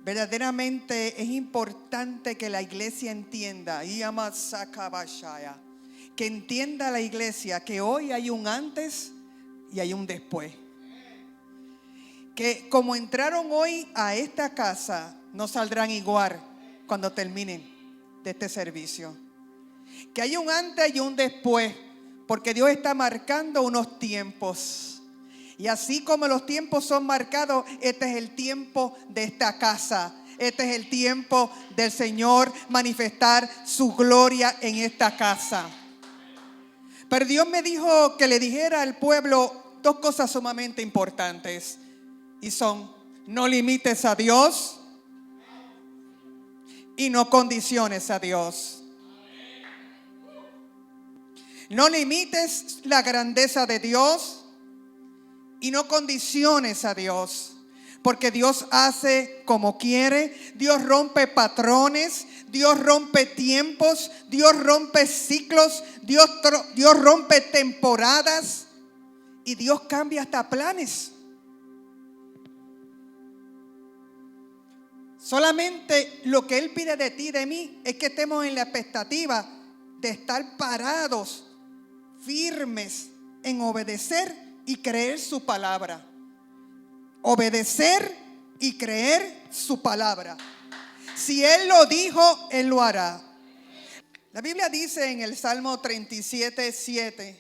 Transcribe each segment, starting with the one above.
Verdaderamente es importante que la iglesia entienda, que entienda la iglesia que hoy hay un antes y hay un después. Que como entraron hoy a esta casa, no saldrán igual cuando terminen de este servicio. Que hay un antes y un después, porque Dios está marcando unos tiempos. Y así como los tiempos son marcados, este es el tiempo de esta casa. Este es el tiempo del Señor manifestar su gloria en esta casa. Pero Dios me dijo que le dijera al pueblo dos cosas sumamente importantes. Y son: no limites a Dios y no condiciones a Dios. No limites la grandeza de Dios y no condiciones a Dios. Porque Dios hace como quiere. Dios rompe patrones. Dios rompe tiempos. Dios rompe ciclos. Dios rompe temporadas. Y Dios cambia hasta planes. Solamente lo que Él pide de ti y de mí es que estemos en la expectativa de estar parados, firmes en obedecer y creer su palabra. Obedecer y creer su palabra. Si Él lo dijo, Él lo hará. La Biblia dice en el Salmo 37:7: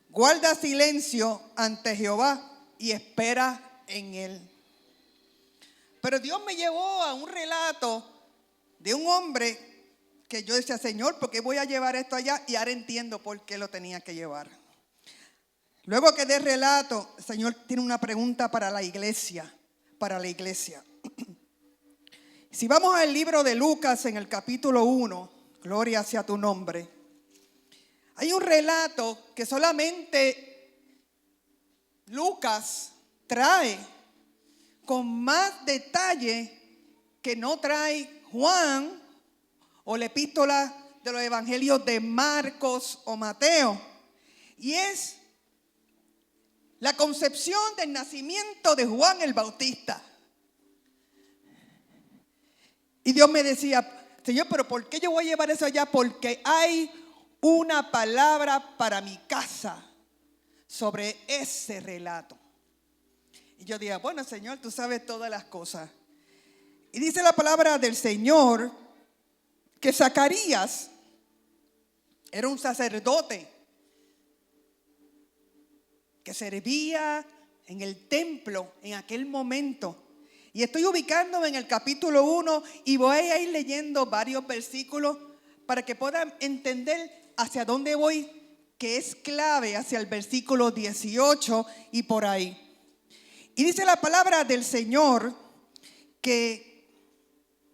guarda silencio ante Jehová y espera en Él. Pero Dios me llevó a un relato de un hombre que yo decía: Señor, ¿por qué voy a llevar esto allá? Y ahora entiendo por qué lo tenía que llevar. Luego que dé relato, el Señor tiene una pregunta para la iglesia. Para la iglesia. Si vamos al libro de Lucas en el capítulo 1, gloria sea tu nombre. Hay un relato que solamente Lucas trae con más detalle que no trae Juan o la epístola de los evangelios de Marcos o Mateo. Y es la concepción del nacimiento de Juan el Bautista. Y Dios me decía: Señor, pero ¿por qué yo voy a llevar eso allá? Porque hay una palabra para mi casa sobre ese relato. Y yo dije: bueno, Señor, tú sabes todas las cosas. Y dice la palabra del Señor que Zacarías era un sacerdote que servía en el templo en aquel momento. Y estoy ubicándome en el capítulo 1 y voy a ir leyendo varios versículos para que puedan entender hacia dónde voy, que es clave, hacia el versículo 18 y por ahí. Y dice la palabra del Señor que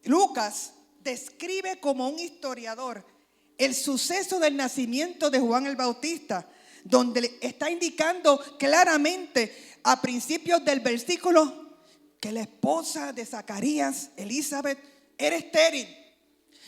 Lucas describe como un historiador el suceso del nacimiento de Juan el Bautista, donde le está indicando claramente a principios del versículo que la esposa de Zacarías, Elizabeth, era estéril.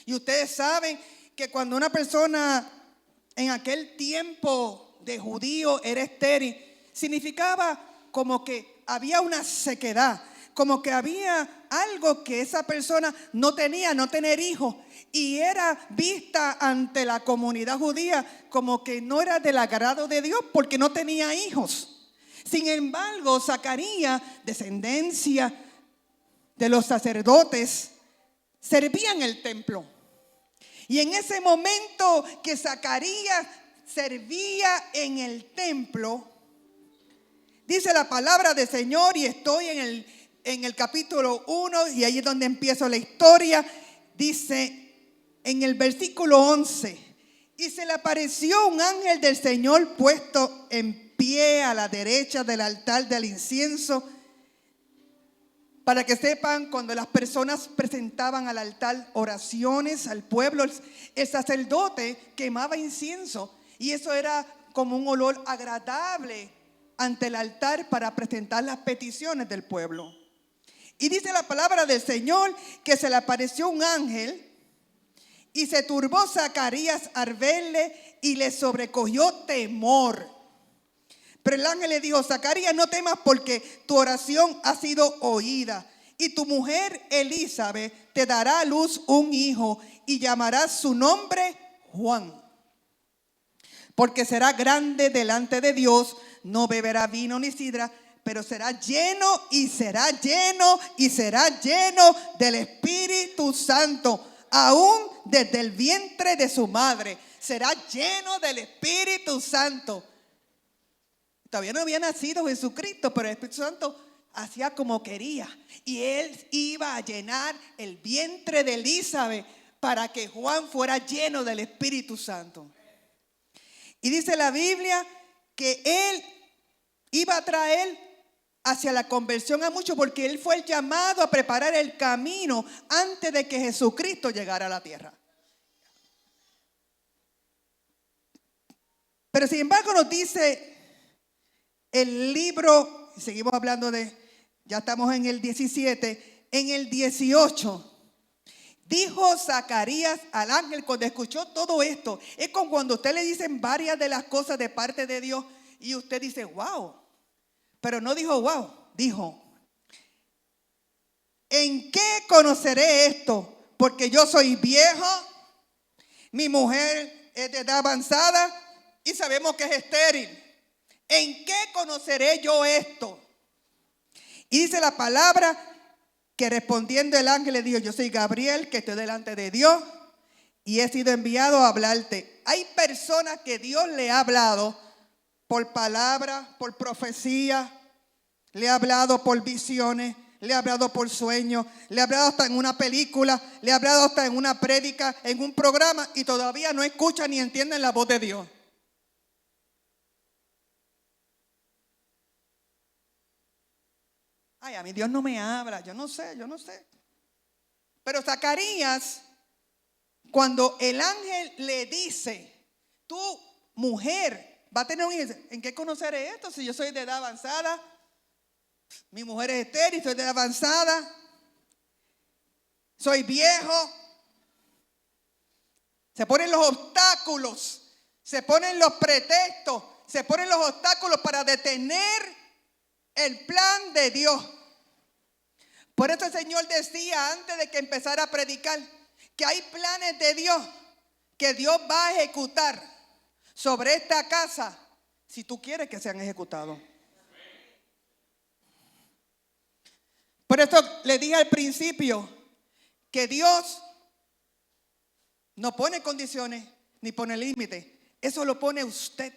Y ustedes saben que cuando una persona en aquel tiempo de judío era estéril, significaba como que había una sequedad, como que había algo que esa persona no tenía, no tener hijos. Y era vista ante la comunidad judía como que no era del agrado de Dios porque no tenía hijos. Sin embargo, Zacarías, descendencia de los sacerdotes, servía en el templo. Y en ese momento que Zacarías servía en el templo, dice la palabra del Señor, y estoy en el capítulo 1, y ahí es donde empiezo la historia. Dice en el versículo 11: y se le apareció un ángel del Señor puesto en pie a la derecha del altar del incienso. Para que sepan, cuando las personas presentaban al altar oraciones al pueblo, el sacerdote quemaba incienso, y eso era como un olor agradable ante el altar para presentar las peticiones del pueblo. Y dice la palabra del Señor que se le apareció un ángel y se turbó Zacarías al verle y le sobrecogió temor. Pero el ángel le dijo: Zacarías, no temas, porque tu oración ha sido oída, y tu mujer Elizabeth te dará a luz un hijo y llamarás su nombre Juan. Porque será grande delante de Dios, no beberá vino ni sidra, pero será lleno y será lleno y será lleno del Espíritu Santo, aún desde el vientre de su madre. Será lleno del Espíritu Santo. Todavía no había nacido Jesucristo, pero el Espíritu Santo hacía como quería. Y él iba a llenar el vientre de Elizabeth para que Juan fuera lleno del Espíritu Santo. Y dice la Biblia que él iba a traer hacia la conversión a muchos, porque él fue el llamado a preparar el camino antes de que Jesucristo llegara a la tierra. Pero sin embargo nos dice el libro, seguimos hablando ya estamos en el 17, en el 18. Dijo Zacarías al ángel cuando escuchó todo esto. Es como cuando usted le dicen varias de las cosas de parte de Dios y usted dice, wow. Pero no dijo wow, dijo, ¿en qué conoceré esto? Porque yo soy viejo, mi mujer es de edad avanzada y sabemos que es estéril. ¿En qué conoceré yo esto? Y dice la palabra que respondiendo el ángel le dijo, yo soy Gabriel, que estoy delante de Dios y he sido enviado a hablarte. Hay personas que Dios le ha hablado por palabra, por profecía, le ha hablado por visiones, le ha hablado por sueños, le ha hablado hasta en una película, le ha hablado hasta en una prédica, en un programa y todavía no escuchan ni entienden la voz de Dios. Ay, a mí Dios no me habla, yo no sé. Pero Zacarías, cuando el ángel le dice, tu mujer va a tener un hijo, ¿en qué conoceré esto? Si yo soy de edad avanzada, mi mujer es estéril, soy de edad avanzada, soy viejo. Se ponen los obstáculos, se ponen los pretextos, se ponen los obstáculos para detener el plan de Dios. Por eso el Señor decía antes de que empezara a predicar que hay planes de Dios que Dios va a ejecutar sobre esta casa si tú quieres que sean ejecutados. Por eso le dije al principio que Dios no pone condiciones ni pone límites. Eso lo pone usted.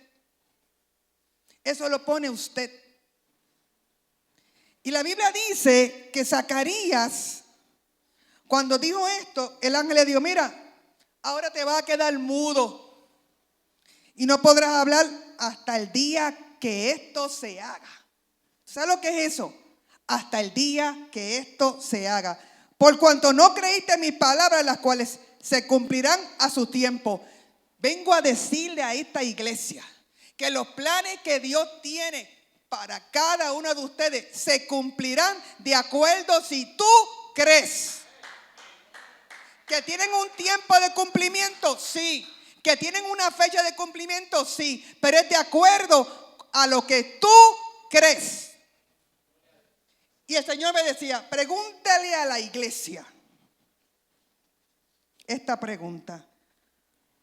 Eso lo pone usted. Y la Biblia dice que Zacarías, cuando dijo esto, el ángel le dijo, mira, ahora te vas a quedar mudo y no podrás hablar hasta el día que esto se haga. ¿Sabes lo que es eso? Hasta el día que esto se haga. Por cuanto no creíste mis palabras, las cuales se cumplirán a su tiempo. Vengo a decirle a esta iglesia que los planes que Dios tiene para cada uno de ustedes se cumplirán de acuerdo si tú crees. ¿Que tienen un tiempo de cumplimiento? Sí. ¿Que tienen una fecha de cumplimiento? Sí. Pero es de acuerdo a lo que tú crees. Y el Señor me decía, pregúntale a la iglesia esta pregunta.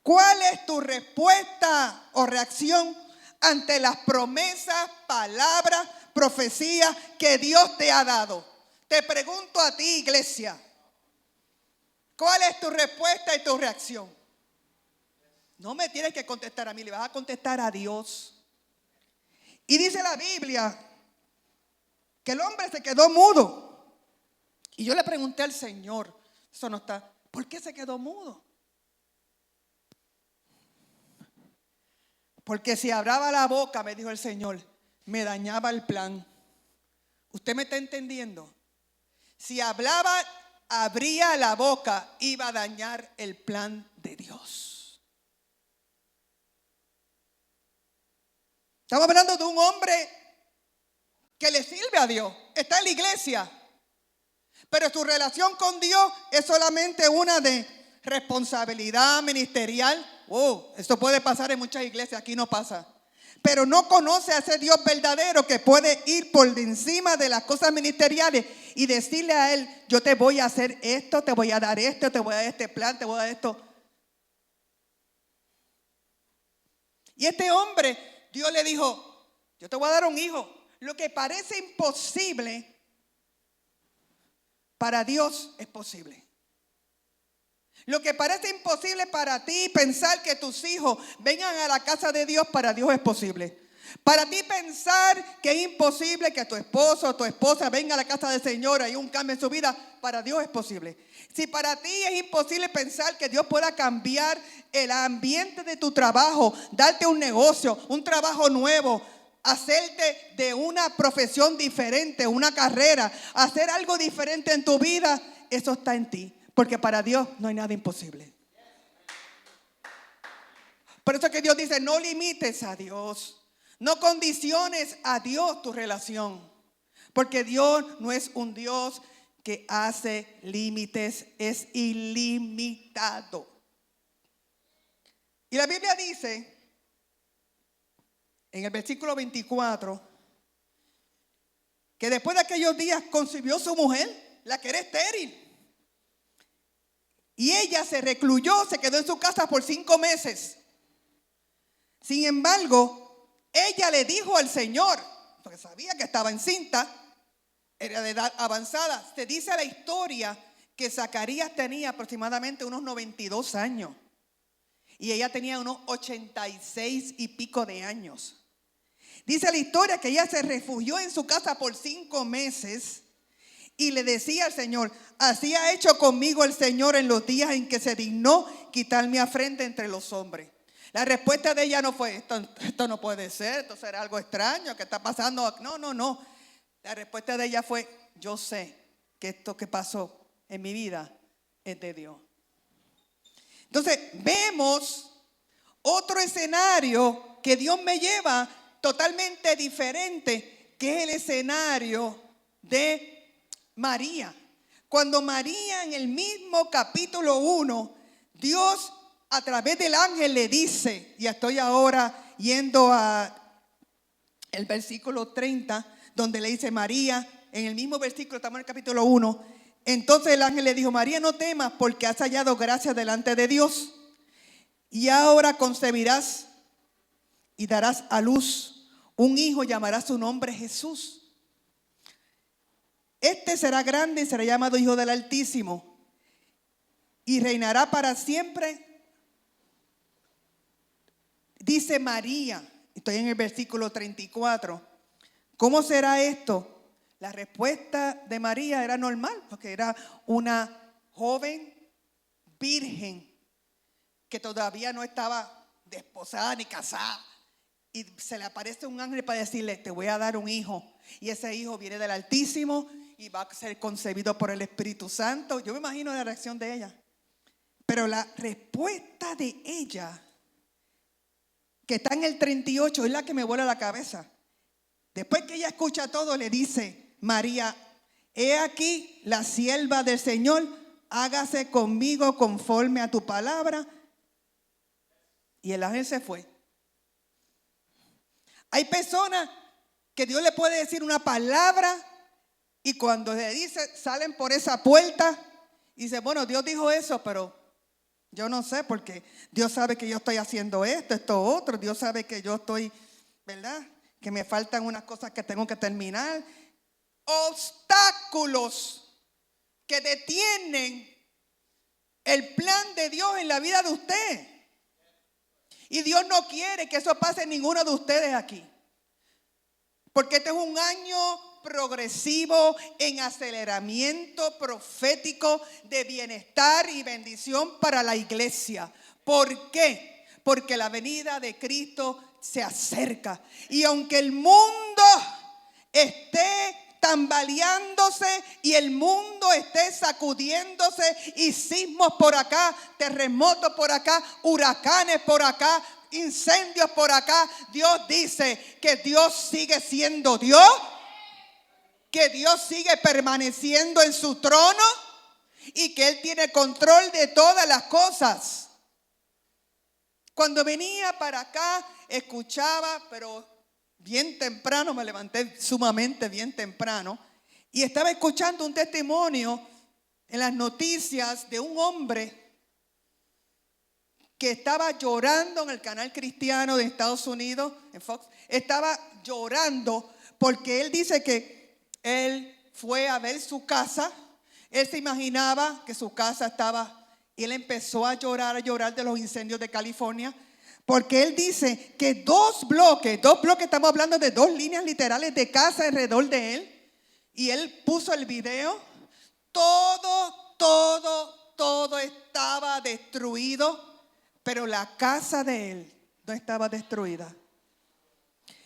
¿Cuál es tu respuesta o reacción ante las promesas, palabras, profecías que Dios te ha dado? Te pregunto a ti, iglesia, ¿cuál es tu respuesta y tu reacción? No me tienes que contestar a mí, le vas a contestar a Dios. Y dice la Biblia que el hombre se quedó mudo. Y yo le pregunté al Señor, eso no está, ¿por qué se quedó mudo? Porque si abraba la boca, me dijo el Señor, me dañaba el plan. ¿Usted me está entendiendo? Si abría la boca, iba a dañar el plan de Dios. Estamos hablando de un hombre que le sirve a Dios, está en la iglesia, pero su relación con Dios es solamente una de responsabilidad ministerial. Esto puede pasar en muchas iglesias, aquí no pasa. Pero no conoce a ese Dios verdadero que puede ir por encima de las cosas ministeriales y decirle a Él, yo te voy a hacer esto, te voy a dar esto, te voy a dar este plan, te voy a dar esto. Y este hombre, Dios le dijo, yo te voy a dar un hijo. Lo que parece imposible, para Dios es posible. Lo que parece imposible para ti, pensar que tus hijos vengan a la casa de Dios, para Dios es posible. Para ti pensar que es imposible que tu esposo o tu esposa venga a la casa del Señor y hay un cambio en su vida, para Dios es posible. Si para ti es imposible pensar que Dios pueda cambiar el ambiente de tu trabajo, darte un negocio, un trabajo nuevo, hacerte de una profesión diferente, una carrera, hacer algo diferente en tu vida, eso está en ti. Porque para Dios no hay nada imposible. Por eso es que Dios dice, no limites a Dios. No condiciones a Dios tu relación. Porque Dios no es un Dios que hace límites, es ilimitado. Y la Biblia dice, en el versículo 24, que después de aquellos días concibió su mujer, la que era estéril. Y ella se recluyó, se quedó en su casa por 5 meses. Sin embargo, ella le dijo al Señor, porque sabía que estaba encinta, era de edad avanzada. Se dice la historia que Zacarías tenía aproximadamente unos 92 años. Y ella tenía unos 86 y pico de años. Dice la historia que ella se refugió en su casa por 5 meses. Y le decía al Señor, así ha hecho conmigo el Señor en los días en que se dignó quitar mi afrenta entre los hombres. La respuesta de ella no fue, esto no puede ser, esto será algo extraño que está pasando. No. La respuesta de ella fue, yo sé que esto que pasó en mi vida es de Dios. Entonces vemos otro escenario que Dios me lleva totalmente diferente, que es el escenario de María. Cuando María, en el mismo capítulo 1, Dios a través del ángel le dice, y estoy ahora yendo a el versículo 30, donde le dice María, en el mismo versículo, estamos en el capítulo 1, entonces el ángel le dijo, María, no temas porque has hallado gracia delante de Dios, y ahora concebirás y darás a luz un hijo, llamarás su nombre Jesús. Este será grande y será llamado Hijo del Altísimo y reinará para siempre. Dice María, estoy en el versículo 34. ¿Cómo será esto? La respuesta de María era normal, porque era una joven virgen que todavía no estaba desposada ni casada. Y se le aparece un ángel para decirle, te voy a dar un hijo. Y ese hijo viene del Altísimo y va a ser concebido por el Espíritu Santo. Yo me imagino la reacción de ella. Pero la respuesta de ella, que está en el 38, es la que me vuela la cabeza. Después que ella escucha todo, le dice María, he aquí la sierva del Señor, hágase conmigo conforme a tu palabra. Y el ángel se fue. Hay personas que Dios le puede decir una palabra y cuando le dice, salen por esa puerta y dice, bueno, Dios dijo eso, pero yo no sé porque Dios sabe que yo estoy haciendo esto otro. Dios sabe que yo estoy, ¿verdad? Que me faltan unas cosas que tengo que terminar. Obstáculos que detienen el plan de Dios en la vida de usted. Y Dios no quiere que eso pase en ninguno de ustedes aquí. Porque este es un año progresivo en aceleramiento profético de bienestar y bendición para la iglesia. ¿Por qué? Porque la venida de Cristo se acerca. Y aunque el mundo esté tambaleándose y el mundo esté sacudiéndose y sismos por acá, terremotos por acá, huracanes por acá, incendios por acá, Dios dice que Dios sigue siendo Dios, que Dios sigue permaneciendo en su trono y que Él tiene control de todas las cosas. Cuando venía para acá, escuchaba, pero bien temprano, me levanté sumamente bien temprano, Y estaba escuchando un testimonio en las noticias de un hombre que estaba llorando en el canal cristiano de Estados Unidos, en Fox. Estaba llorando porque él dice que él fue a ver su casa. Él se imaginaba que su casa estaba, y él empezó a llorar de los incendios de California. Porque él dice que dos bloques, estamos hablando de 2 líneas literales de casa alrededor de él. Y él puso el video. Todo estaba destruido, pero la casa de él no estaba destruida.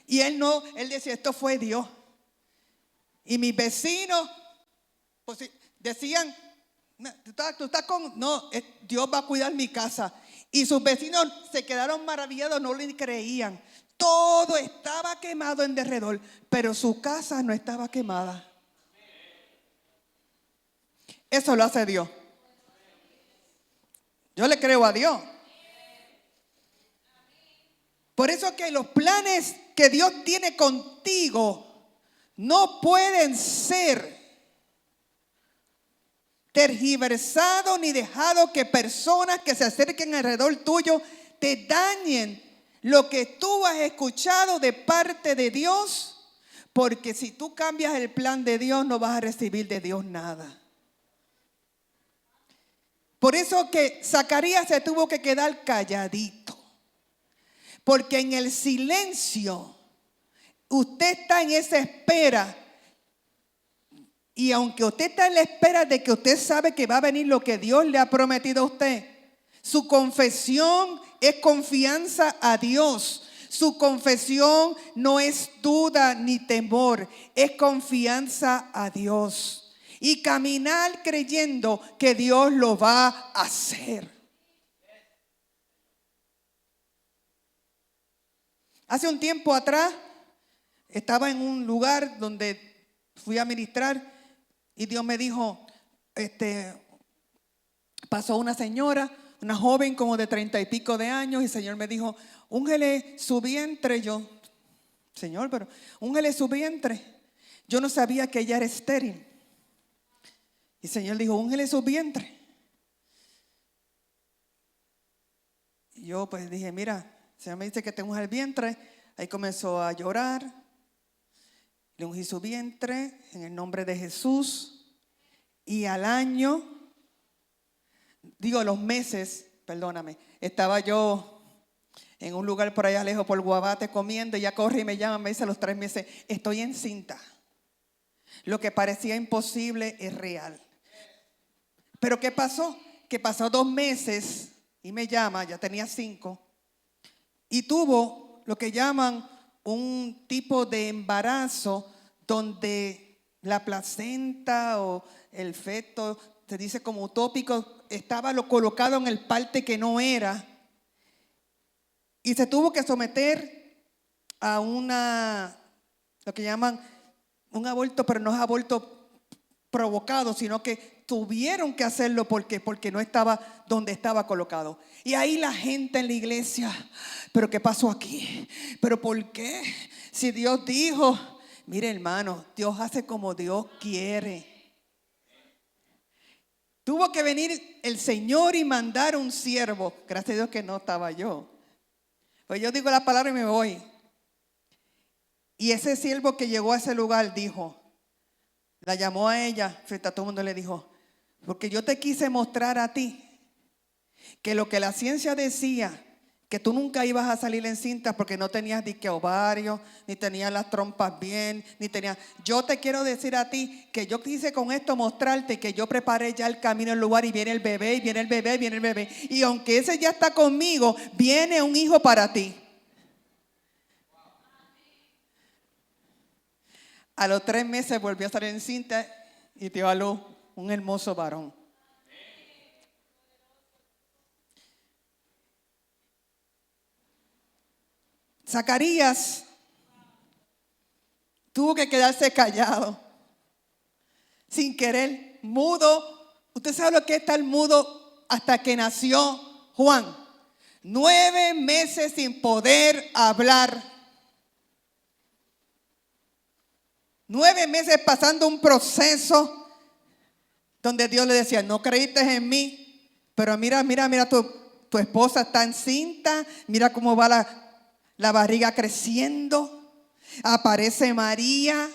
Y él decía, esto fue Dios. Y mis vecinos pues, decían, tú estás con, no, Dios va a cuidar mi casa. Y sus vecinos se quedaron maravillados, no le creían. Todo estaba quemado en derredor, pero su casa no estaba quemada. Eso lo hace Dios. Yo le creo a Dios. Por eso que los planes que Dios tiene contigo no pueden ser tergiversados ni dejados que personas que se acerquen alrededor tuyo te dañen lo que tú has escuchado de parte de Dios, porque si tú cambias el plan de Dios no vas a recibir de Dios nada. Por eso que Zacarías se tuvo que quedar calladito, porque en el silencio usted está en esa espera. Y aunque usted está en la espera de que usted sabe que va a venir lo que Dios le ha prometido a usted, su confesión es confianza a Dios. Su confesión no es duda ni temor, es confianza a Dios. Y caminar creyendo que Dios lo va a hacer. Hace un tiempo atrás estaba en un lugar donde fui a ministrar. Y Dios me dijo, pasó una señora, una joven como de 30 y pico de años, y el Señor me dijo, úngele su vientre. Yo, Señor, pero úngele su vientre. Yo no sabía que ella era estéril. Y el Señor dijo, úngele su vientre. Y yo pues dije, mira, el Señor me dice que te unja el vientre. Ahí comenzó a llorar. Le ungí su vientre en el nombre de Jesús. Y al año, los meses, perdóname, estaba yo en un lugar por allá lejos, por Guabate, comiendo. Y ella corre y me llama, me dice a los 3 meses, estoy encinta. Lo que parecía imposible es real. Pero ¿qué pasó? Que pasó 2 meses y me llama, ya tenía 5. Y tuvo lo que llaman un tipo de embarazo donde la placenta o el feto, se dice como utópico, estaba colocado en el parte que no era. Y se tuvo que someter a lo que llaman un aborto, pero no es aborto provocado, sino que tuvieron que hacerlo porque no estaba donde estaba colocado. Y ahí la gente en la iglesia, ¿pero qué pasó aquí? ¿Pero por qué? Si Dios dijo, mire hermano, Dios hace como Dios quiere. Tuvo que venir el Señor y mandar un siervo. Gracias a Dios que no estaba yo. Pues yo digo la palabra y me voy. Y ese siervo que llegó a ese lugar dijo, la llamó a ella, frente a todo el mundo, le dijo, porque yo te quise mostrar a ti que lo que la ciencia decía, que tú nunca ibas a salir encinta porque no tenías ni que ovario, ni tenías las trompas bien, yo te quiero decir a ti que yo quise con esto mostrarte que yo preparé ya el camino al lugar y viene el bebé, y viene el bebé, viene el bebé. Y aunque ese ya está conmigo, viene un hijo para ti. A los 3 meses volvió a estar encinta y dio a luz un hermoso varón. Zacarías tuvo que quedarse callado, sin querer, mudo. Usted sabe lo que es estar mudo hasta que nació Juan. 9 meses sin poder hablar. 9 meses pasando un proceso donde Dios le decía, no creíste en mí, pero mira, tu esposa está encinta, mira cómo va la barriga creciendo. Aparece María.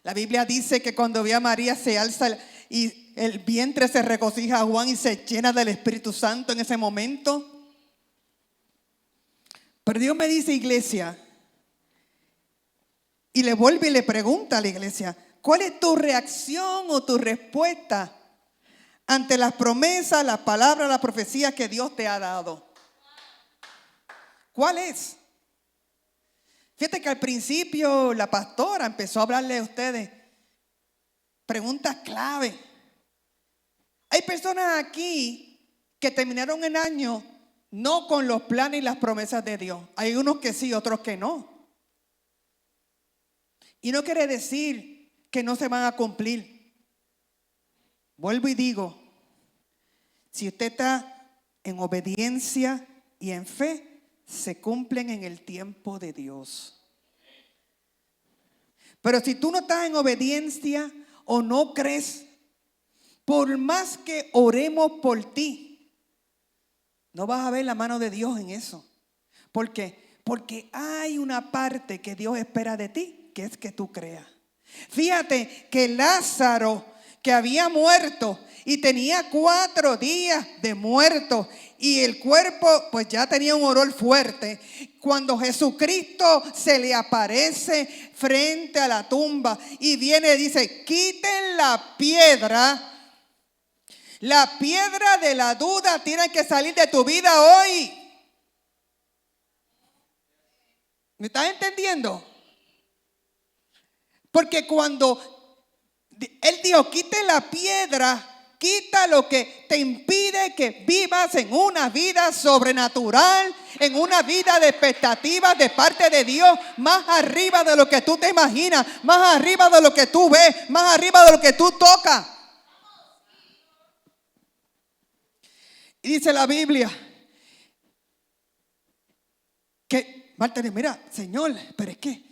La Biblia dice que cuando ve a María se alza y el vientre se regocija a Juan y se llena del Espíritu Santo en ese momento. Pero Dios me dice, iglesia, y le vuelve y le pregunta a la iglesia, ¿cuál es tu reacción o tu respuesta ante las promesas, las palabras, las profecías que Dios te ha dado? ¿Cuál es? Fíjate que al principio la pastora empezó a hablarle a ustedes preguntas clave. Hay personas aquí que terminaron el año no con los planes y las promesas de Dios. Hay unos que sí, otros que no. Y no quiere decir que no se van a cumplir. Vuelvo y digo, si usted está en obediencia y en fe, se cumplen en el tiempo de Dios. Pero si tú no estás en obediencia o no crees, por más que oremos por ti, no vas a ver la mano de Dios en eso. ¿Por qué? Porque hay una parte que Dios espera de ti, que es que tú creas. Fíjate que Lázaro, que había muerto y tenía 4 días de muerto y el cuerpo pues ya tenía un olor fuerte, cuando Jesucristo se le aparece frente a la tumba y viene y dice, quiten la piedra. La piedra de la duda tiene que salir de tu vida hoy. ¿Me estás entendiendo? Porque cuando Él dijo, quite la piedra, quita lo que te impide que vivas en una vida sobrenatural, en una vida de expectativas de parte de Dios, más arriba de lo que tú te imaginas, más arriba de lo que tú ves, más arriba de lo que tú tocas. Y dice la Biblia que Marta dice, mira, Señor, pero es que,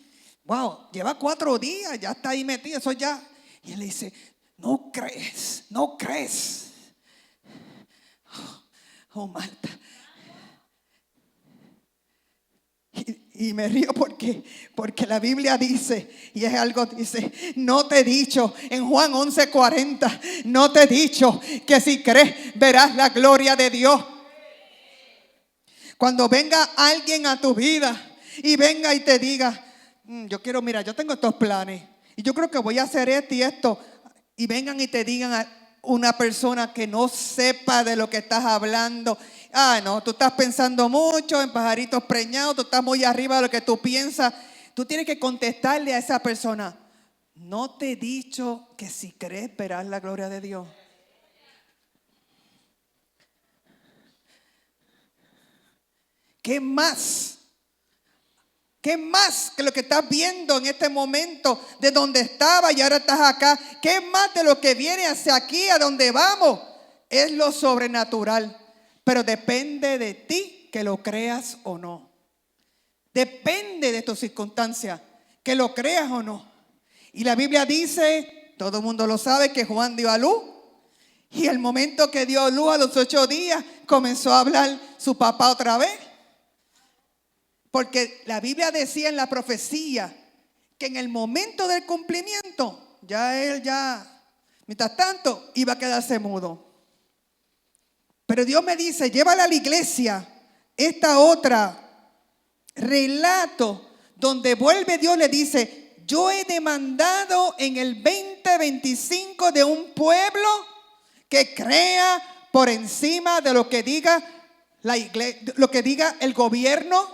wow, lleva 4 días, ya está ahí metido, eso ya. Y él le dice, no crees. Oh, Marta. Y me río porque la Biblia dice, y es algo, dice, no te he dicho, en Juan 11:40, no te he dicho que si crees verás la gloria de Dios. Cuando venga alguien a tu vida y venga y te diga, yo quiero, mira, yo tengo estos planes y yo creo que voy a hacer esto y esto, y vengan y te digan a una persona que no sepa de lo que estás hablando, no, tú estás pensando mucho en pajaritos preñados, tú estás muy arriba de lo que tú piensas. Tú tienes que contestarle a esa persona, no te he dicho que si crees verás la gloria de Dios. ¿Qué más? ¿Qué más que lo que estás viendo en este momento de donde estaba y ahora estás acá? ¿Qué más de lo que viene hacia aquí, a donde vamos? Es lo sobrenatural. Pero depende de ti que lo creas o no. Depende de tus circunstancias, que lo creas o no. Y la Biblia dice, todo el mundo lo sabe, que Juan dio a luz. Y el momento que dio a luz, a los 8 días, comenzó a hablar su papá otra vez. Porque la Biblia decía en la profecía que en el momento del cumplimiento, mientras tanto, iba a quedarse mudo. Pero Dios me dice, llévale a la iglesia esta otra relato donde vuelve Dios, le dice, yo he demandado en el 2025 de un pueblo que crea por encima de lo que diga la iglesia, lo que diga el gobierno,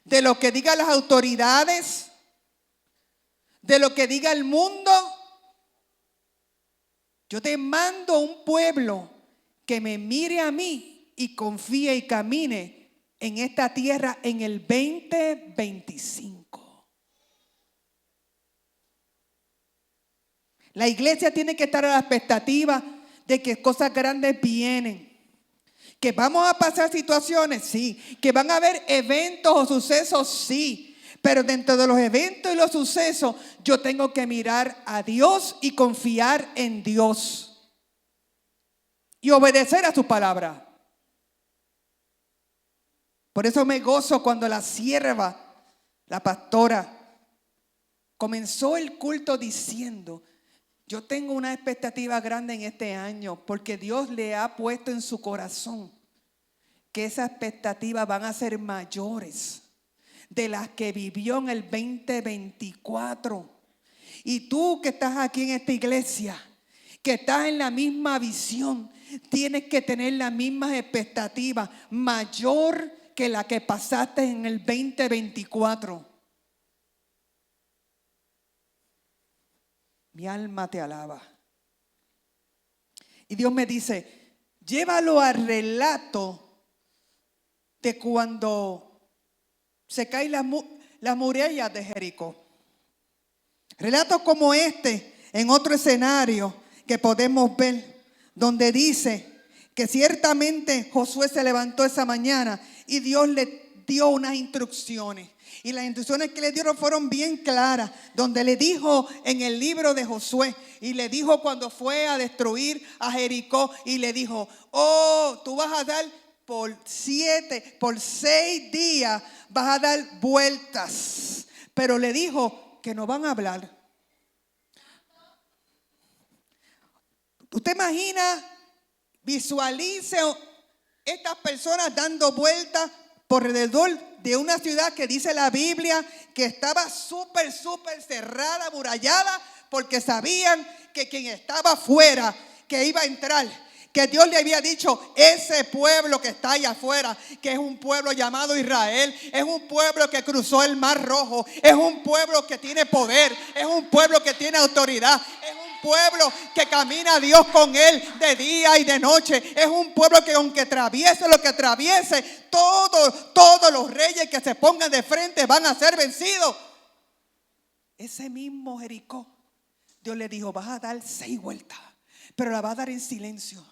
de lo que digan las autoridades, de lo que diga el mundo. Yo te mando a un pueblo que me mire a mí y confíe y camine en esta tierra en el 2025. La iglesia tiene que estar a la expectativa de que cosas grandes vienen. Que vamos a pasar situaciones, sí. Que van a haber eventos o sucesos, sí. Pero dentro de los eventos y los sucesos, yo tengo que mirar a Dios y confiar en Dios. Y obedecer a su palabra. Por eso me gozo cuando la sierva, la pastora, comenzó el culto diciendo: yo tengo una expectativa grande en este año, porque Dios le ha puesto en su corazón que esas expectativas van a ser mayores de las que vivió en el 2024. Y tú que estás aquí en esta iglesia, que estás en la misma visión, tienes que tener las mismas expectativas, mayor que la que pasaste en el 2024. Mi alma te alaba. Y Dios me dice: llévalo al relato de cuando se caen las murallas de Jericó. Relatos como este en otro escenario que podemos ver, donde dice que ciertamente Josué se levantó esa mañana y Dios le dio unas instrucciones. Y las instrucciones que le dieron fueron bien claras, donde le dijo en el libro de Josué, y le dijo cuando fue a destruir a Jericó, y le dijo: oh, tú vas a dar por 6 días, vas a dar vueltas. Pero le dijo que no van a hablar. ¿Usted imagina? Visualice estas personas dando vueltas por alrededor de una ciudad que dice la Biblia que estaba súper cerrada, amurallada, porque sabían que quien estaba afuera, que iba a entrar, que Dios le había dicho: ese pueblo que está allá afuera, que es un pueblo llamado Israel, es un pueblo que cruzó el Mar Rojo, es un pueblo que tiene poder, es un pueblo que tiene autoridad, es un pueblo que camina a Dios con él de día y de noche. Es un pueblo que aunque atraviese lo que atraviese, todos los reyes que se pongan de frente van a ser vencidos. Ese mismo Jericó, Dios le dijo: vas a dar 6 vueltas, pero la vas a dar en silencio.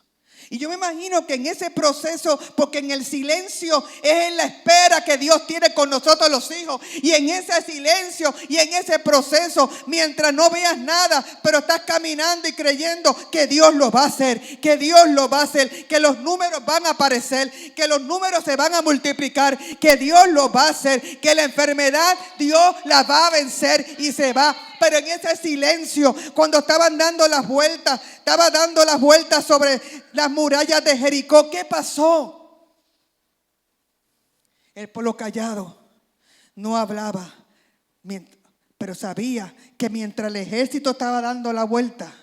Y yo me imagino que en ese proceso, porque en el silencio es en la espera que Dios tiene con nosotros los hijos. Y en ese silencio y en ese proceso, mientras no veas nada, pero estás caminando y creyendo que Dios lo va a hacer, que Dios lo va a hacer, que los números van a aparecer, que los números se van a multiplicar, que Dios lo va a hacer, que la enfermedad Dios la va a vencer y se va. Pero en ese silencio, cuando estaban dando las vueltas, sobre las murallas de Jericó, ¿qué pasó? El pueblo callado no hablaba, pero sabía que mientras el ejército estaba dando la vuelta,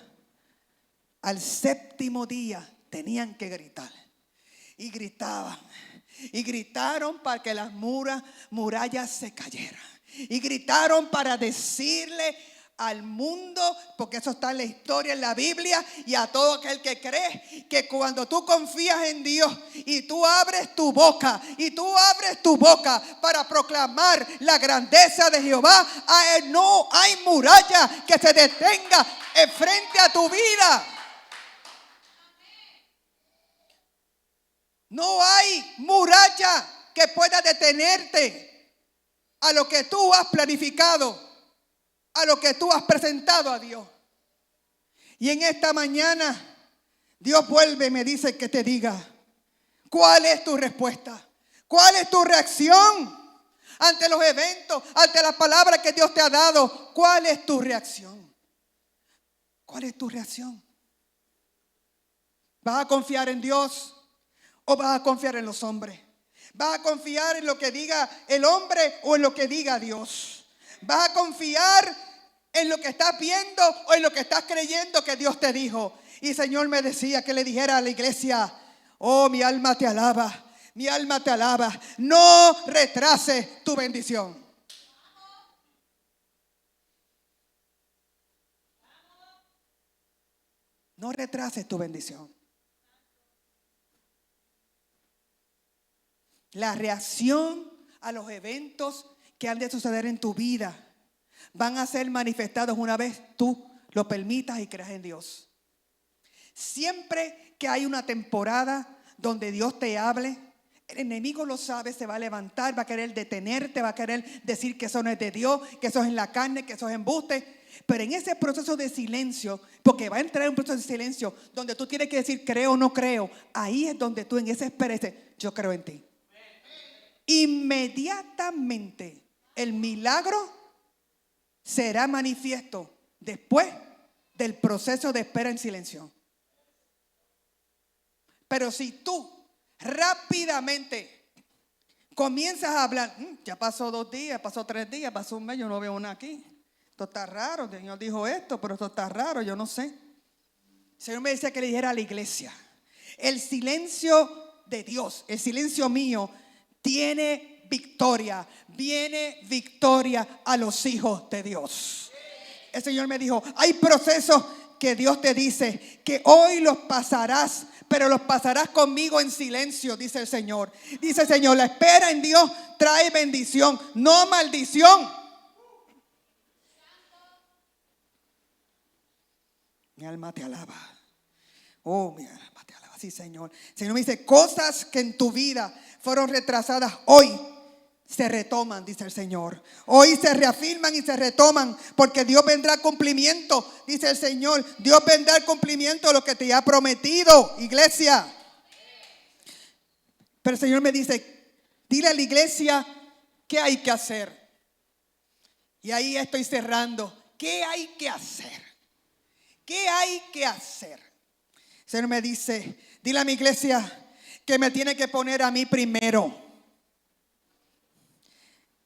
al 7º día tenían que gritar. Y gritaban. Y gritaron para que las murallas se cayeran. Y gritaron para decirle al mundo, porque eso está en la historia, en la Biblia, y a todo aquel que cree, que cuando tú confías en Dios y tú abres tu boca para proclamar la grandeza de Jehová, no hay muralla que se detenga enfrente a tu vida. No hay muralla que pueda detenerte a lo que tú has planificado, a lo que tú has presentado a Dios. Y en esta mañana Dios vuelve y me dice que te diga: ¿cuál es tu respuesta? ¿Cuál es tu reacción ante los eventos, ante las palabras que Dios te ha dado? ¿Cuál es tu reacción? ¿Cuál es tu reacción? ¿Vas a confiar en Dios o vas a confiar en los hombres? ¿Vas a confiar en lo que diga el hombre o en lo que diga Dios? ¿Vas a confiar en lo que estás viendo o en lo que estás creyendo que Dios te dijo? Y el Señor me decía que le dijera a la iglesia: oh, mi alma te alaba, mi alma te alaba. No retrases tu bendición. No retrases tu bendición. La reacción a los eventos que han de suceder en tu vida van a ser manifestados una vez tú lo permitas y creas en Dios. Siempre que hay una temporada donde Dios te hable, El enemigo lo sabe, se va a levantar, va a querer detenerte, va a querer decir que eso no es de Dios, que eso es en la carne, que eso es embuste. Pero en ese proceso de silencio, porque va a entrar en un proceso de silencio donde tú tienes que decir creo o no creo, ahí es donde tú en esa espera dices, yo creo en ti. Inmediatamente el milagro será manifiesto después del proceso de espera en silencio. Pero si tú rápidamente comienzas a hablar, ya pasó 2 días, pasó 3 días, pasó un mes, yo no veo una aquí. Esto está raro, el Señor dijo esto, pero esto está raro, yo no sé. El Señor me decía que le dijera a la iglesia, el silencio de Dios, el silencio mío tiene victoria, viene victoria a los hijos de Dios. El Señor me dijo, hay procesos que Dios te dice que hoy los pasarás, pero los pasarás conmigo en silencio, dice el Señor. Dice el Señor, la espera en Dios trae bendición, no maldición. Mi alma te alaba. Oh, mi alma te alaba. Sí, Señor. El Señor me dice, cosas que en tu vida fueron retrasadas hoy se retoman, dice el Señor. Hoy se reafirman y se retoman porque Dios vendrá a cumplimiento, dice el Señor. Dios vendrá al cumplimiento de lo que te ha prometido, iglesia. Pero el Señor me dice, dile a la iglesia qué hay que hacer. Y ahí estoy cerrando. ¿Qué hay que hacer? ¿Qué hay que hacer? El Señor me dice, dile a mi iglesia que me tiene que poner a mí primero.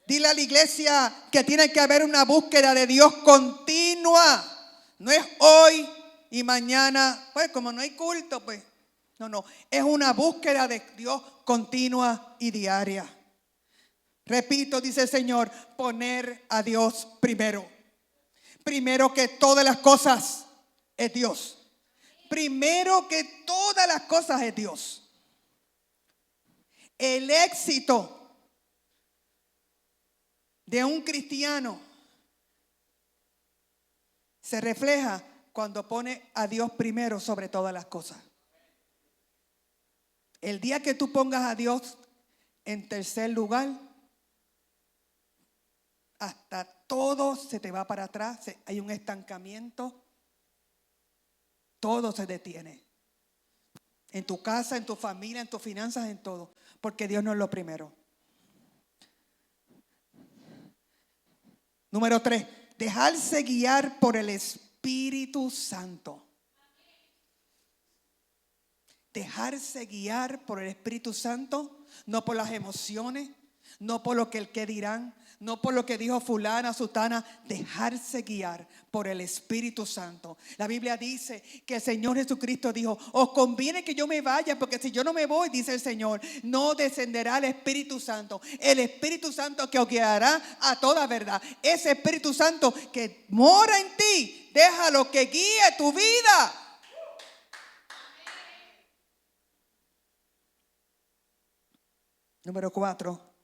Dile a la iglesia que tiene que haber una búsqueda de Dios continua. No es hoy y mañana, pues como no hay culto, pues. No. Es una búsqueda de Dios continua y diaria. Repito, dice el Señor, poner a Dios primero. Primero que todas las cosas es Dios. Primero que todas las cosas es Dios. El éxito de un cristiano se refleja cuando pone a Dios primero sobre todas las cosas. El día que tú pongas a Dios en tercer lugar, hasta todo se te va para atrás, hay un estancamiento, todo se detiene. En tu casa, en tu familia, en tus finanzas, en todo, porque Dios no es lo primero. Número 3, dejarse guiar por el Espíritu Santo. Dejarse guiar por el Espíritu Santo, no por las emociones, no por lo que el que dirán, no por lo que dijo fulana, sutana. Dejarse guiar por el Espíritu Santo. La Biblia dice que el Señor Jesucristo dijo, os conviene que yo me vaya, porque si yo no me voy, dice el Señor, no descenderá el Espíritu Santo. El Espíritu Santo que os guiará a toda verdad. Ese Espíritu Santo que mora en ti, déjalo que guíe tu vida. Número 4,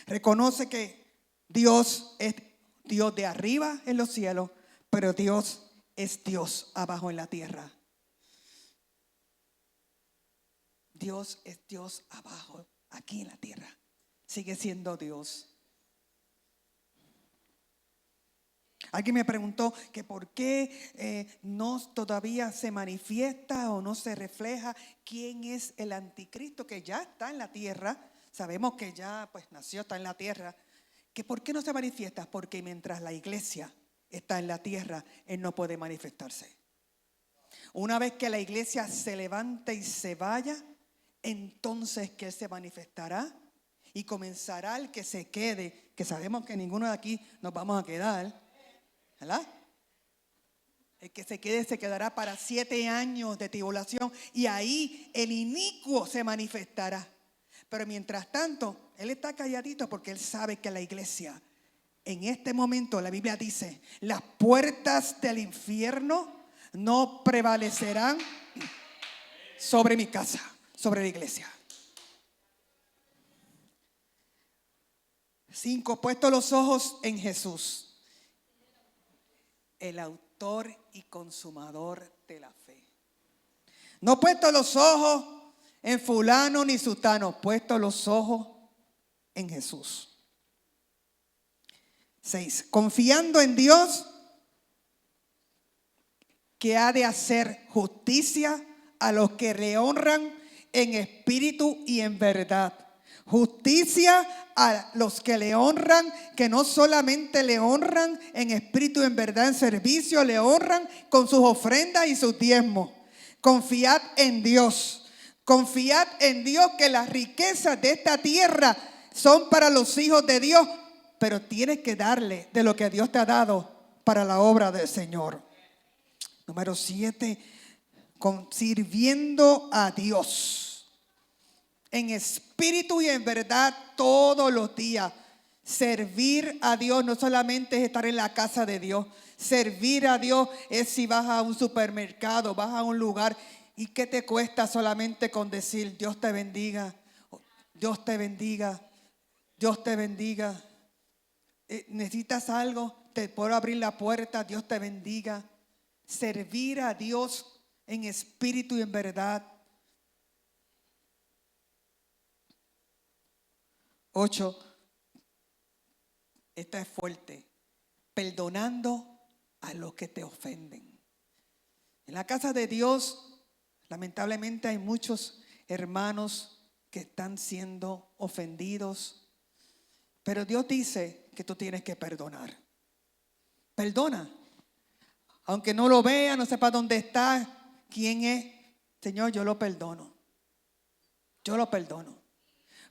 reconoce que Dios es Dios de arriba en los cielos, pero Dios es Dios abajo en la tierra. Dios es Dios abajo, aquí en la tierra. Sigue siendo Dios. Alguien me preguntó que por qué no todavía se manifiesta o no se refleja quién es el anticristo, que ya está en la tierra. Sabemos que ya pues nació, está en la tierra. Que por qué no se manifiesta, porque mientras la iglesia está en la tierra, él no puede manifestarse. Una vez que la iglesia se levante y se vaya, entonces que él se manifestará y comenzará el que se quede, que sabemos que ninguno de aquí nos vamos a quedar, ¿verdad? El que se quede se quedará para 7 años de tribulación y ahí el inicuo se manifestará. Pero mientras tanto, él está calladito porque él sabe que la iglesia, en este momento, la Biblia dice, las puertas del infierno no prevalecerán sobre mi casa, sobre la iglesia. 5, puesto los ojos en Jesús, el autor y consumador de la fe. No puesto los ojos en fulano ni sutano, puesto los ojos en Jesús. 6. Confiando en Dios, que ha de hacer justicia a los que le honran en espíritu y en verdad. Justicia a los que le honran, que no solamente le honran en espíritu y en verdad en servicio, le honran con sus ofrendas y sus diezmos. Confiad en Dios. Confiad en Dios que las riquezas de esta tierra son para los hijos de Dios, pero tienes que darle de lo que Dios te ha dado para la obra del Señor. Número 7, sirviendo a Dios en espíritu y en verdad todos los días. Servir a Dios no solamente es estar en la casa de Dios. Servir a Dios es si vas a un supermercado, vas a un lugar y ¿qué te cuesta solamente con decir Dios te bendiga, Dios te bendiga, Dios te bendiga? ¿Necesitas algo? Te puedo abrir la puerta, Dios te bendiga. Servir a Dios en espíritu y en verdad. 8. Esta es fuerte. Perdonando a los que te ofenden. En la casa de Dios, lamentablemente hay muchos hermanos que están siendo ofendidos. Pero Dios dice que tú tienes que perdonar. Perdona. Aunque no lo vea, no sepa dónde está, quién es. Señor, yo lo perdono. Yo lo perdono.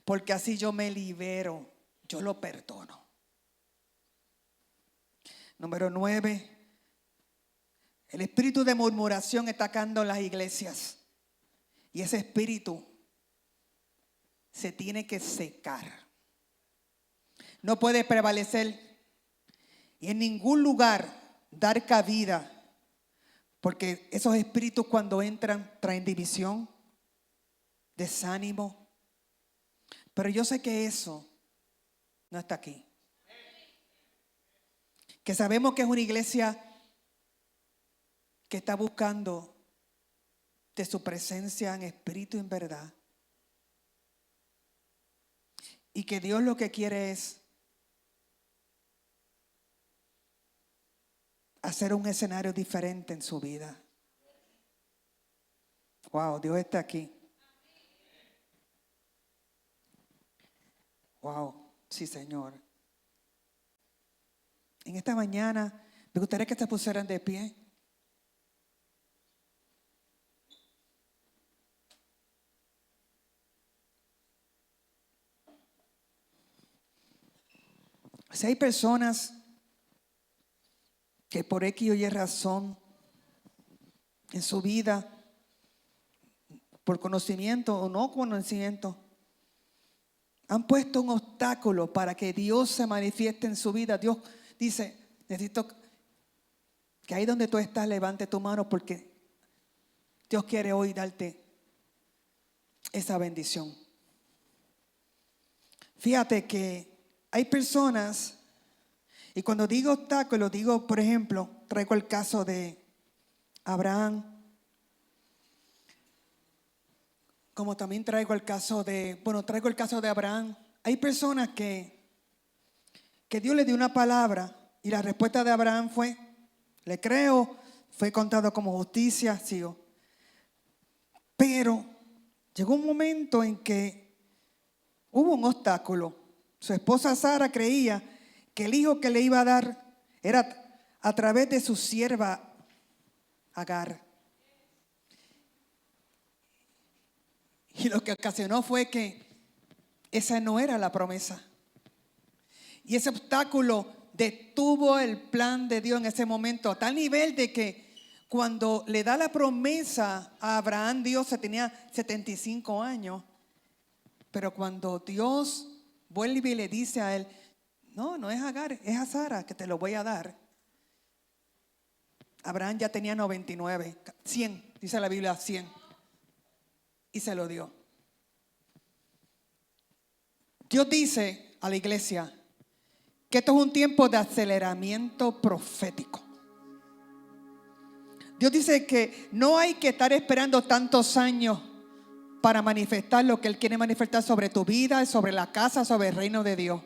Porque así yo me libero. Yo lo perdono. Número 9. El espíritu de murmuración está atacando las iglesias. Y ese espíritu se tiene que secar. No puede prevalecer. Y en ningún lugar dar cabida, porque esos espíritus cuando entran traen división, desánimo. Pero yo sé que eso no está aquí. Que sabemos que es una iglesia que está buscando de su presencia en espíritu y en verdad. Y que Dios lo que quiere es hacer un escenario diferente en su vida. Wow, Dios está aquí. Wow, sí, Señor. En esta mañana me gustaría que se pusieran de pie. Si hay personas que por X o Y razón en su vida, por conocimiento o no conocimiento, han puesto un obstáculo para que Dios se manifieste en su vida. Dios dice, necesito que ahí donde tú estás levante tu mano porque Dios quiere hoy darte esa bendición. Fíjate que hay personas, y cuando digo obstáculo, digo, por ejemplo, traigo el caso de Abraham, como también traigo el caso de Abraham. Hay personas que Dios le dio una palabra y la respuesta de Abraham fue, le creo, fue contado como justicia, sigo. Pero llegó un momento en que hubo un obstáculo. Su esposa Sara creía que el hijo que le iba a dar era a través de su sierva Agar. Y lo que ocasionó fue que esa no era la promesa. Y ese obstáculo detuvo el plan de Dios en ese momento, a tal nivel de que cuando le da la promesa a Abraham, Dios tenía 75 años. Pero cuando Dios vuelve y le dice a él, no es Agar, es a Sara que te lo voy a dar. Abraham ya tenía 99, 100, dice la Biblia 100. Y se lo dio. Dios dice a la iglesia que esto es un tiempo de aceleramiento profético. Dios dice que no hay que estar esperando tantos años para manifestar lo que Él quiere manifestar sobre tu vida, sobre la casa, sobre el reino de Dios.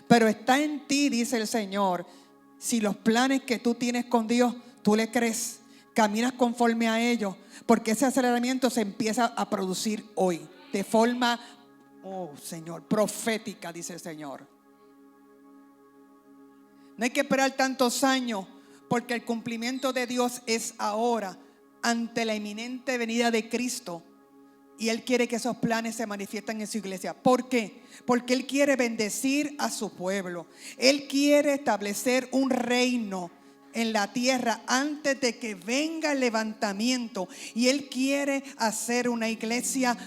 Pero está en ti, dice el Señor, si los planes que tú tienes con Dios, tú le crees, caminas conforme a ellos, porque ese aceleramiento se empieza a producir hoy, de forma, oh Señor, profética, dice el Señor. No hay que esperar tantos años, porque el cumplimiento de Dios es ahora, ante la inminente venida de Cristo. Y Él quiere que esos planes se manifiesten en su iglesia. ¿Por qué? Porque Él quiere bendecir a su pueblo. Él quiere establecer un reino en la tierra antes de que venga el levantamiento. Y Él quiere hacer una iglesia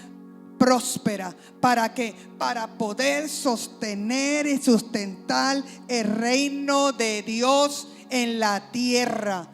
próspera. ¿Para qué? Para poder sostener y sustentar el reino de Dios en la tierra.